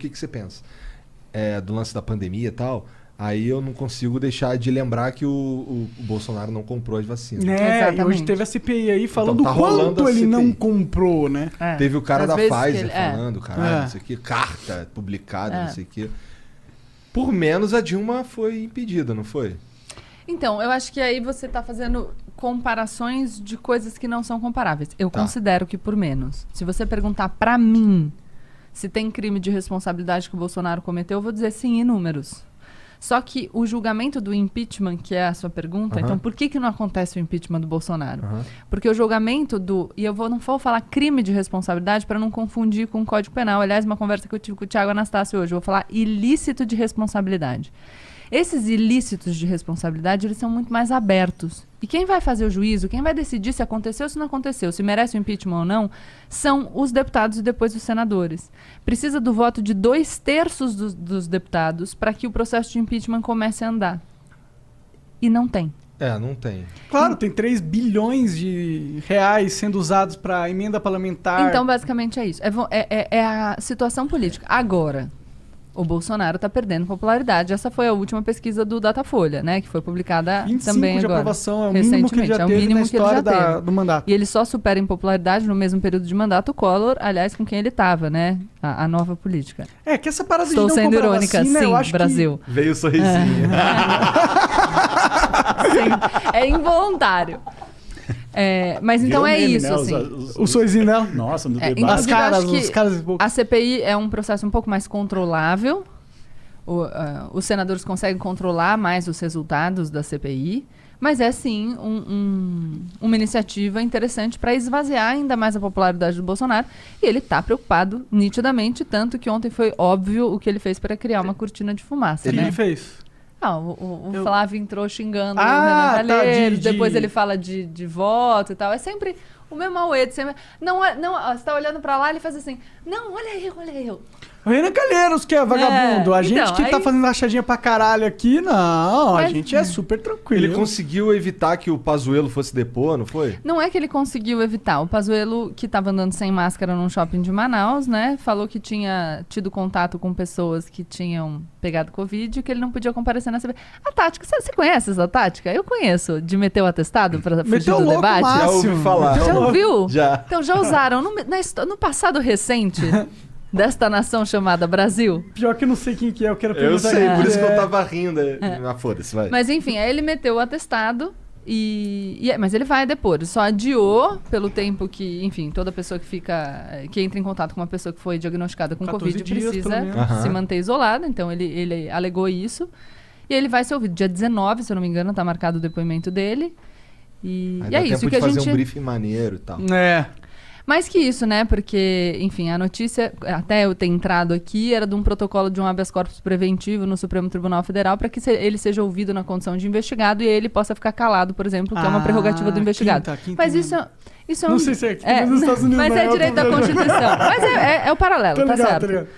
que você pensa? Do lance da pandemia e tal, aí eu não consigo deixar de lembrar que o Bolsonaro não comprou as vacinas. E hoje teve a CPI aí falando Então, tá rolando quanto a ele CPI. não comprou, né? Teve o cara Às da vezes Pfizer que ele- falando, caralho, não sei o que, carta publicada, não sei o que. Por menos a Dilma foi impedida, não foi? Então, eu acho que aí você está fazendo comparações de coisas que não são comparáveis. Eu Tá. considero que por menos. Se você perguntar pra mim se tem crime de responsabilidade que o Bolsonaro cometeu, eu vou dizer sim, inúmeros. Só que o julgamento do impeachment, que é a sua pergunta, então por que não acontece o impeachment do Bolsonaro? Porque o julgamento do... E eu não vou falar crime de responsabilidade para não confundir com o Código Penal. Aliás, uma conversa que eu tive com o Thiago Anastácio hoje. Eu vou falar ilícito de responsabilidade. Esses ilícitos de responsabilidade, eles são muito mais abertos. E quem vai fazer o juízo, quem vai decidir se aconteceu ou se não aconteceu, se merece o impeachment ou não, são os deputados e depois os senadores. Precisa do voto de 2/3 dos deputados para que o processo de impeachment comece a andar. E não tem. Não tem. Claro, tem 3 bilhões de reais sendo usados para emenda parlamentar. Então, basicamente é isso. É a situação política. Agora, o Bolsonaro está perdendo popularidade. Essa foi a última pesquisa do Datafolha, né? Que foi publicada 25 também de agora. aprovação, é o mínimo que ele já teve na história do mandato. E ele só supera em popularidade no mesmo período de mandato o Collor, aliás, com quem ele estava, né? A nova política. Que essa parada Estou de não sendo comprar irônica, vacina, sim, eu acho Brasil. Veio o sorrisinho. Sim, é involuntário. Mas então Virou é meme, isso, né? assim. O sorrisinho dela. Nossa, no Inclusive, debate. eu acho que os caras... a CPI é um processo um pouco mais controlável. Os senadores conseguem controlar mais os resultados da CPI, mas é sim uma iniciativa interessante para esvaziar ainda mais a popularidade do Bolsonaro. E ele está preocupado nitidamente, tanto que ontem foi óbvio o que ele fez para criar uma cortina de fumaça. Ele né? fez. O Flávio entrou xingando o Renan Calheiros, depois ele fala de voto e tal. É sempre o mesmo auê. Sempre... Não, você está olhando para lá e ele faz assim, não, olha eu. O Renan Calheiros, que é vagabundo. A gente então, que tá fazendo rachadinha pra caralho aqui, não. A Mas- gente é super tranquilo. Ele conseguiu evitar que o Pazuello fosse depor, não foi? Não é que ele conseguiu evitar. O Pazuello, que estava andando sem máscara num shopping de Manaus, né? Falou que tinha tido contato com pessoas que tinham pegado Covid e que ele não podia comparecer na CPI. A tática, você conhece essa tática? Eu conheço, de meter o atestado para fugir Meteu do louco debate. máximo. Já ouvi falar. Já ouviu? Já. Então já usaram no passado recente desta nação chamada Brasil. Pior que eu não sei quem que é, eu quero Eu perguntar sei, quem por isso que eu é. tava rindo. Foda-se, vai. Mas enfim, aí ele meteu o atestado mas ele vai depor. Ele só adiou pelo tempo que, enfim, toda pessoa que entra em contato com uma pessoa que foi diagnosticada com 14 Covid dias, precisa pelo menos. se manter isolada. Então ele alegou isso. E ele vai ser ouvido dia 19, se eu não me engano, tá marcado o depoimento dele. E Aí é dá isso tempo que de a fazer gente... um briefing maneiro e tal. Mais que isso, né? Porque, enfim, a notícia, até eu ter entrado aqui, era de um protocolo de um habeas corpus preventivo no Supremo Tribunal Federal para que ele seja ouvido na condição de investigado e ele possa ficar calado, por exemplo, que é uma prerrogativa do investigado. Quinta Mas isso é um... Não sei se é aqui, mas nos Estados Unidos mas não é é direito da outra coisa. Constituição. Mas é o paralelo, Tô tá ligado, certo. tô ligado.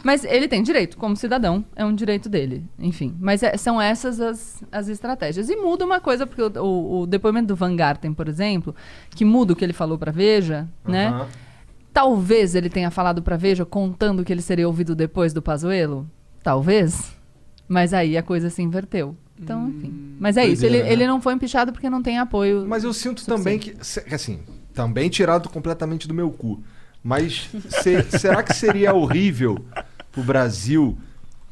Mas ele tem direito, como cidadão, é um direito dele. Enfim, mas são essas as estratégias. E muda uma coisa, porque o depoimento do Van Garten, por exemplo, que muda o que ele falou pra Veja, né? Talvez ele tenha falado pra Veja contando que ele seria ouvido depois do Pazuello. Talvez. Mas aí a coisa se inverteu. Então, enfim. Mas é isso. Doideira, né? Ele não foi empichado porque não tem apoio. Mas eu sinto também que, assim, também tirado completamente do meu cu. Mas será que seria horrível pro Brasil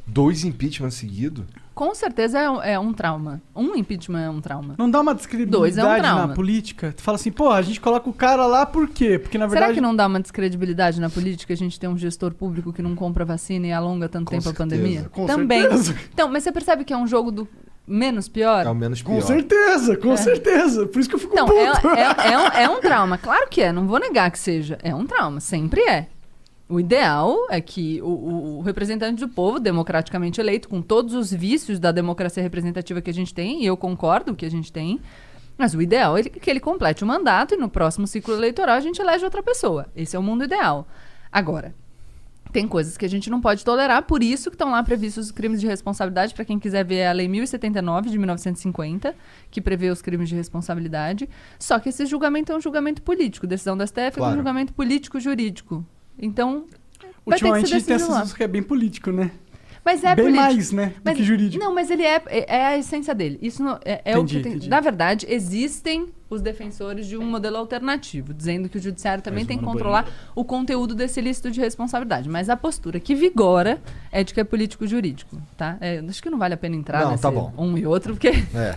2 impeachments seguidos? Com certeza é um trauma. Um impeachment é um trauma. Não dá uma 2 é um descredibilidade trauma. na política? Tu fala assim, porra, a gente coloca o cara lá por quê? Porque na verdade... Será que não dá uma descredibilidade na política a gente ter um gestor público que não compra vacina e alonga tanto Com tempo certeza, a pandemia? com Também. certeza. Então, mas você percebe que é um jogo do menos pior? É o menos pior. Com certeza, com certeza. Por isso que eu fico Então, puto. é um trauma. Claro que é, não vou negar que seja. É um trauma, sempre é. O ideal é que o representante do povo, democraticamente eleito, com todos os vícios da democracia representativa que a gente tem, e eu concordo que a gente tem, mas o ideal é que ele complete o mandato e no próximo ciclo eleitoral a gente elege outra pessoa. Esse é o mundo ideal. Agora, tem coisas que a gente não pode tolerar, por isso que estão lá previstos os crimes de responsabilidade. Para quem quiser ver, é a Lei 1079 de 1950, que prevê os crimes de responsabilidade. Só que esse julgamento é um julgamento político. Decisão do STF é um julgamento político-jurídico. Então, vai ter que ser Ultimamente tem decidido lá. esse que é bem político, né? Mas é bem político. mais, né? Do que jurídico. Não, mas ele é a essência dele. Isso não, é o que tem. Entendi. Na verdade, existem os defensores de um modelo alternativo, dizendo que o judiciário também tem que controlar o conteúdo desse ilícito de responsabilidade. Mas a postura que vigora é de que é político-jurídico, tá? Acho que não vale a pena entrar Não, nesse tá bom. um e outro, porque... É.